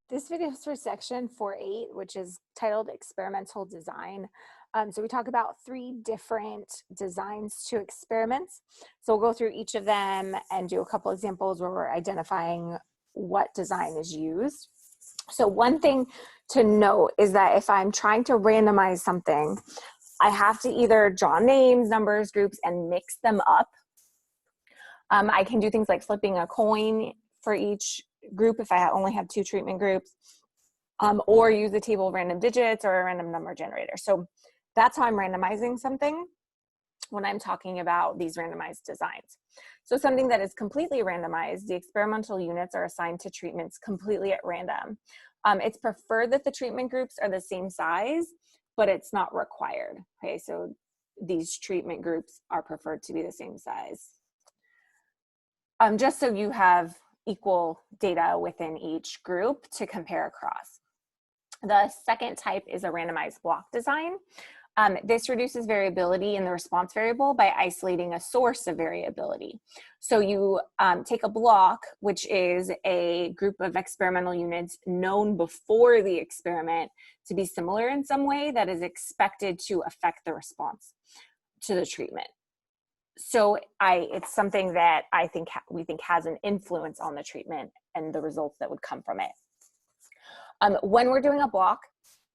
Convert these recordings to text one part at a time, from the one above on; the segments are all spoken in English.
This video is for section 4.8, which is titled Experimental Design. So we talk about 3 different designs to experiments. So we'll go through each of them and do a couple examples where we're identifying what design is used. So one thing to note is that if I'm trying to randomize something, I have to either draw names, numbers, groups, and mix them up. I can do things like flipping a coin for each group if I only have 2 treatment groups, or use a table of random digits or a random number generator. So that's how I'm randomizing something when I'm talking about these randomized designs. So something that is completely randomized, the experimental units are assigned to treatments completely at random. It's preferred that the treatment groups are the same size, but it's not required. Okay, so these treatment groups are preferred to be the same size. Just so you have equal data within each group to compare across. The second type is a randomized block design. This reduces variability in the response variable by isolating a source of variability. So you take a block, which is a group of experimental units known before the experiment to be similar in some way that is expected to affect the response to the treatment. So it's something that we think has an influence on the treatment and the results that would come from it. When we're doing a block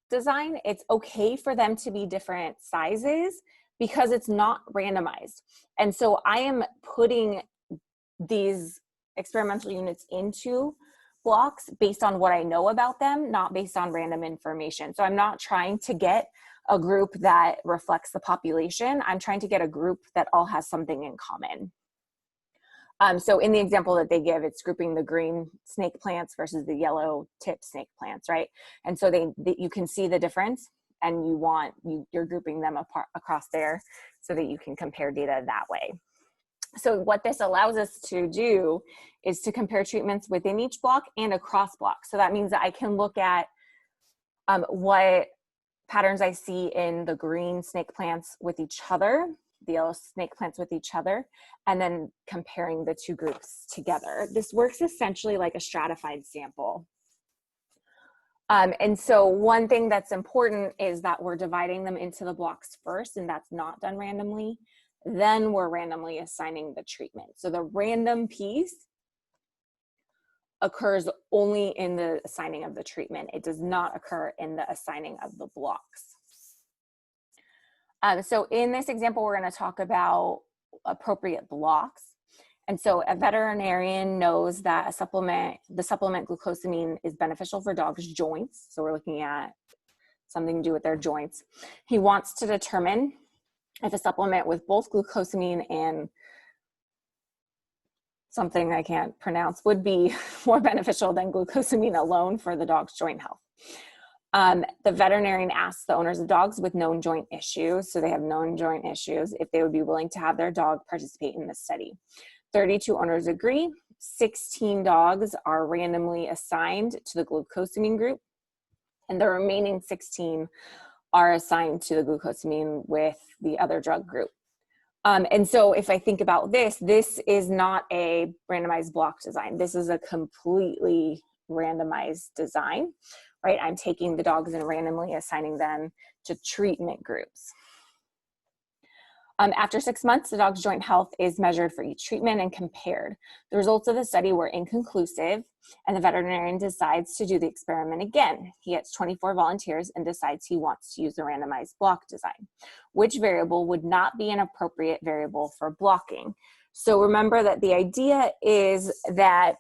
design, it's okay for them to be different sizes because it's not randomized. And so I am putting these experimental units into blocks based on what I know about them, not based on random information. So I'm not trying to get a group that reflects the population. I'm trying to get a group that all has something in common. So in the example that they give, it's grouping the green snake plants versus the yellow tip snake plants, right? And so you can see the difference, and you're grouping them apart across there so that you can compare data that way. So what this allows us to do is to compare treatments within each block and across blocks. So that means that I can look at what patterns I see in the green snake plants with each other, the yellow snake plants with each other, and then comparing the 2 groups together. This works essentially like a stratified sample. And so one thing that's important is that we're dividing them into the blocks first, and that's not done randomly. Then we're randomly assigning the treatment. So the random piece occurs only in the assigning of the treatment. It does not occur in the assigning of the blocks. So in this example, we're going to talk about appropriate blocks. And so a veterinarian knows that the supplement glucosamine is beneficial for dogs' joints. So we're looking at something to do with their joints. He wants to determine if a supplement with both glucosamine and something I can't pronounce would be more beneficial than glucosamine alone for the dog's joint health. The veterinarian asks the owners of dogs with known joint issues, so they have known joint issues, if they would be willing to have their dog participate in the study. 32 owners agree. 16 dogs are randomly assigned to the glucosamine group, and the remaining 16 are assigned to the glucosamine with the other drug group. And so if I think about this is not a randomized block design. This is a completely randomized design, right? I'm taking the dogs and randomly assigning them to treatment groups. After 6 months, the dog's joint health is measured for each treatment and compared. The results of the study were inconclusive, and the veterinarian decides to do the experiment again. He gets 24 volunteers and decides he wants to use the randomized block design. Which variable would not be an appropriate variable for blocking? So remember that the idea is that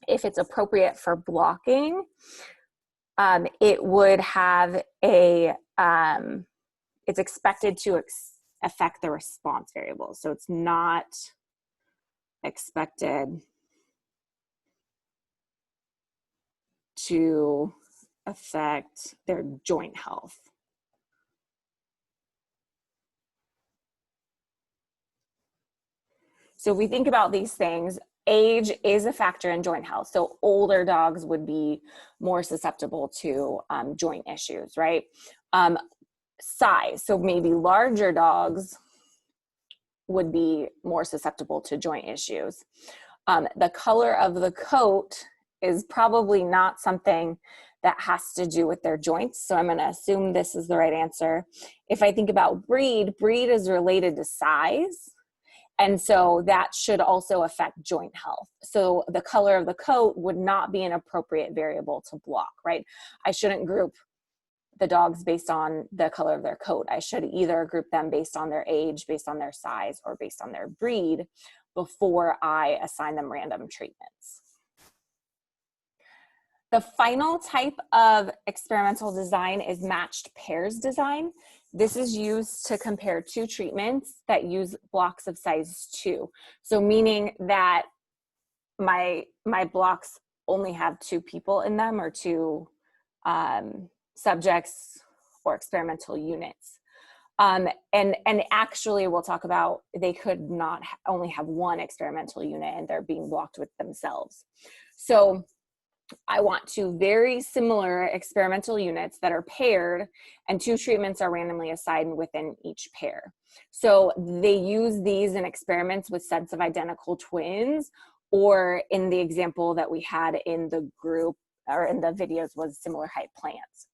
if it's appropriate for blocking, it would have it's expected to affect the response variable. So it's not expected to affect their joint health. So if we think about these things, age is a factor in joint health. So older dogs would be more susceptible to joint issues, right? Size, so maybe larger dogs would be more susceptible to joint issues. The color of the coat is probably not something that has to do with their joints. So I'm going to assume this is the right answer. If I think about breed is related to size. And so that should also affect joint health. So the color of the coat would not be an appropriate variable to block, right? I shouldn't group the dogs based on the color of their coat. I should either group them based on their age, based on their size, or based on their breed before I assign them random treatments. The final type of experimental design is matched pairs design. This is used to compare two treatments that use blocks of size 2. So meaning that my blocks only have 2 people in them, or 2 subjects or experimental units. And actually we'll talk about they could not only have 1 experimental unit and they're being blocked with themselves. So I want 2 very similar experimental units that are paired, and 2 treatments are randomly assigned within each pair. So they use these in experiments with sets of identical twins, or in the example that we had in the group or in the videos was similar height plants.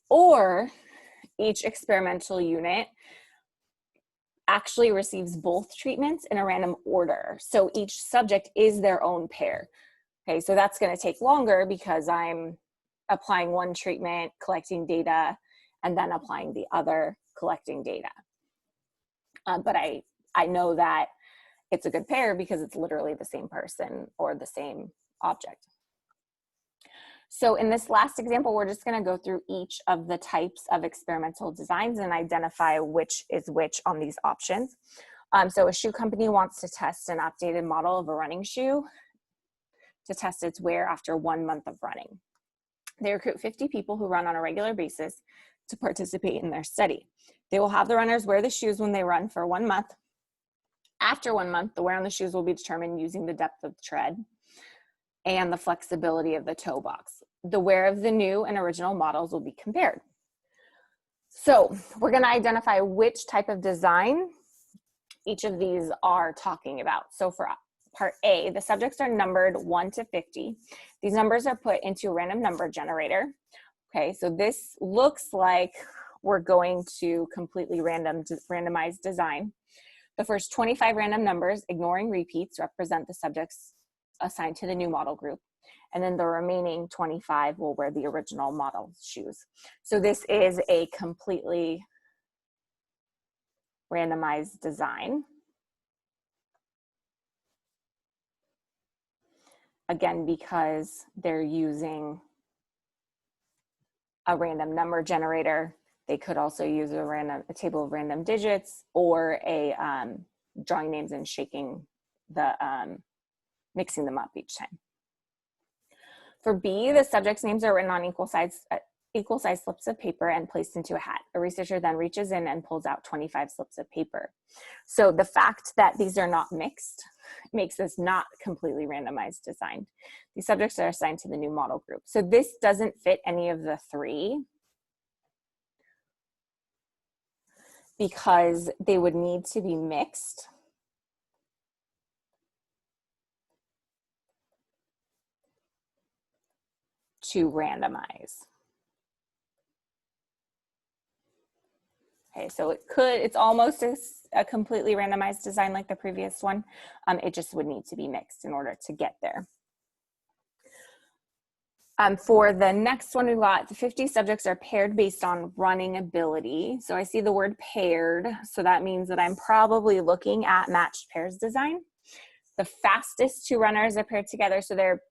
Or each experimental unit actually receives both treatments in a random order. So each subject is their own pair. Okay, so that's going to take longer because I'm applying one treatment, collecting data, and then applying the other, collecting data. But I know that it's a good pair because it's literally the same person or the same object. So in this last example, we're just going to go through each of the types of experimental designs and identify which is which on these options. So a shoe company wants to test an updated model of a running shoe to test its wear after 1 month of running. They recruit 50 people who run on a regular basis to participate in their study. They will have the runners wear the shoes when they run for 1 month. After 1 month, the wear on the shoes will be determined using the depth of the tread and the flexibility of the toe box. The wear of the new and original models will be compared. So we're going to identify which type of design each of these are talking about. So for part A, the subjects are numbered 1 to 50. These numbers are put into a random number generator. Okay, so this looks like we're going to completely randomized design. The first 25 random numbers, ignoring repeats, represent the subjects assigned to the new model group. And then the remaining 25 will wear the original model shoes. So this is a completely randomized design. Again, because they're using a random number generator, they could also use a table of random digits, or a drawing names and shaking the, mixing them up each time. For B, the subjects' names are written on equal size slips of paper and placed into a hat. A researcher then reaches in and pulls out 25 slips of paper. So the fact that these are not mixed makes this not completely randomized design. These subjects are assigned to the new model group. So this doesn't fit any of the 3 because they would need to be mixed to randomize. Okay, so it's almost a completely randomized design like the previous one. It just would need to be mixed in order to get there. For the next one, we got the 50 subjects are paired based on running ability. So I see the word paired. So that means that I'm probably looking at matched pairs design. The fastest 2 runners are paired together. So they're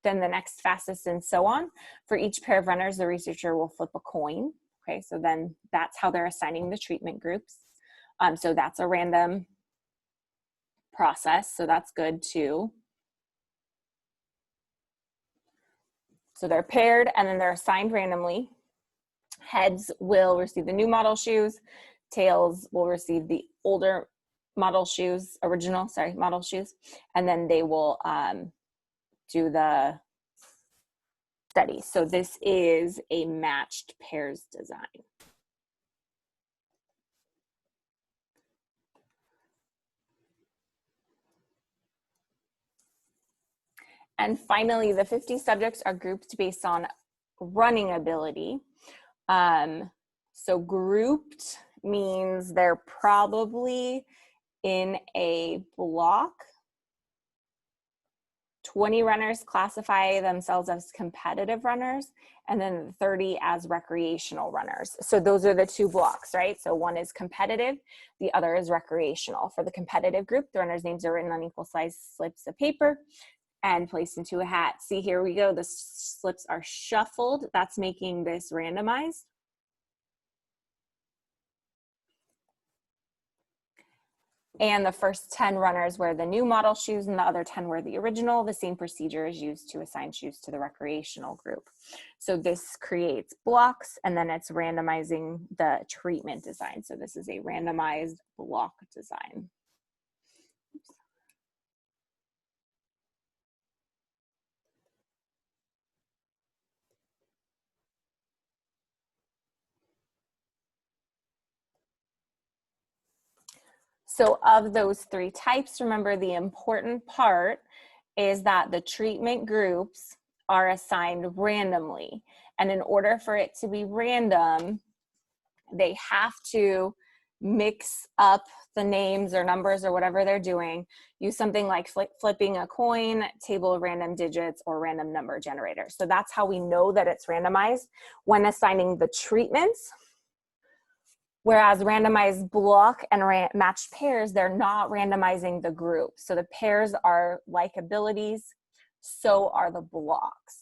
then the next fastest and so on. For each pair of runners, the researcher will flip a coin. Okay, so then that's how they're assigning the treatment groups. So that's a random process. So that's good too. So they're paired and then they're assigned randomly. Heads will receive the new model shoes. Tails will receive the older model shoes, model shoes. And then they will do the study. So this is a matched pairs design. And finally, the 50 subjects are grouped based on running ability. So grouped means they're probably in a block. 20 runners classify themselves as competitive runners, and then 30 as recreational runners. So those are the two blocks, right? So one is competitive, the other is recreational. For the competitive group, the runners' names are written on equal size slips of paper and placed into a hat. See, here we go. The slips are shuffled. That's making this randomized. And the first 10 runners wear the new model shoes and the other 10 wear the original. The same procedure is used to assign shoes to the recreational group. So this creates blocks, and then it's randomizing the treatment design. So this is a randomized block design. So of those three types, remember the important part is that the treatment groups are assigned randomly. And in order for it to be random, they have to mix up the names or numbers or whatever they're doing, use something like flipping a coin, table of random digits, or random number generator. So that's how we know that it's randomized when assigning the treatments. Whereas randomized block and matched pairs, they're not randomizing the group. So the pairs are like abilities, so are the blocks.